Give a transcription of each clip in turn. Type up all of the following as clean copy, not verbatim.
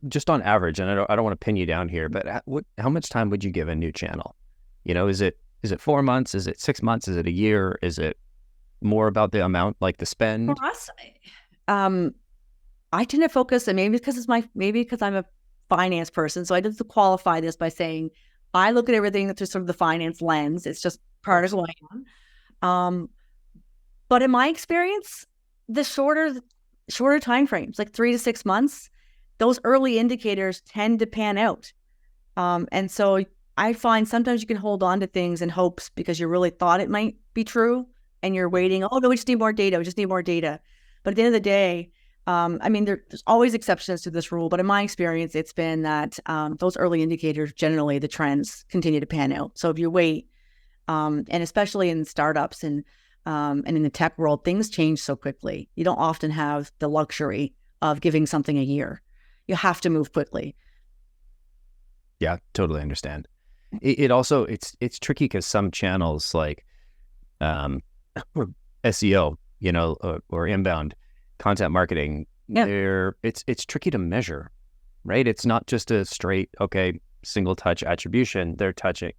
Just on average, and I don't want to pin you down here, but how much time would you give a new channel? Is it 4 months? Is it 6 months? Is it a year? Is it more about the amount, like the For spend? us, I tend to focus, and maybe because I'm a finance person, so I just to qualify this by saying I look at everything through sort of the finance lens. It's just Of part of course. who I am. Um, but in my experience, the shorter time frames, like 3 to 6 months, those early indicators tend to pan out. And so I find sometimes you can hold on to things in hopes because you really thought it might be true and you're Mhm. waiting. Oh, no, we just need more data. We just need more data. But at the end of the day, I mean, there's always exceptions to this rule, but in my experience, it's been that those early indicators, generally the trends continue to pan out. So if you wait, and especially in startups and in the tech world, things change so quickly. You don't often have the luxury of giving something a year. You have to move quickly. Yeah, totally understand. It also it's tricky because some channels like um, SEO, or inbound content marketing, Yeah. it's tricky to measure, right? It's not just a straight, okay, single touch attribution. They're touching,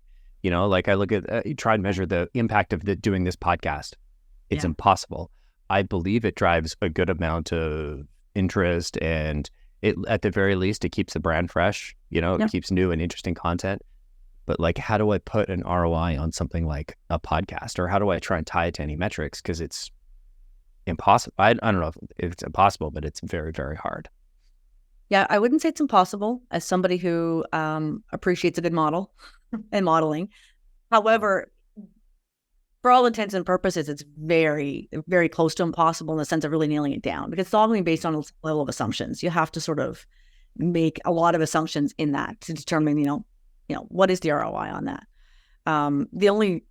like I look at, you try and measure the impact of doing this podcast. It's Yeah. impossible. I believe it drives a good amount of interest, and at the very least, it keeps the brand fresh. It Yeah. keeps new and interesting content. But like, how do I put an ROI on something like a podcast, or how do I try and tie it to any metrics? Because it's impossible. I don't know if it's impossible, but it's very, very hard. Yeah, I wouldn't say it's impossible as somebody who appreciates a good model and modeling. However, for all intents and purposes, it's very, very close to impossible in the sense of really nailing it down because it's all going to be based on a level of assumptions. You have to sort of make a lot of assumptions in that to determine, what is the ROI on that. The only,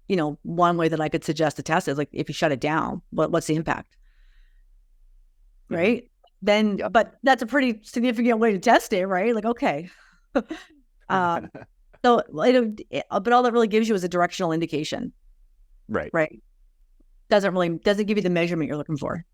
one way that I could suggest to test is like if you shut it down, what's the impact, Mhm. right? Then, Yep. but that's a pretty significant way to test it, right? Like, okay. um, so, but all that really gives you is a directional indication, Right. right? Doesn't give you the measurement you're looking for.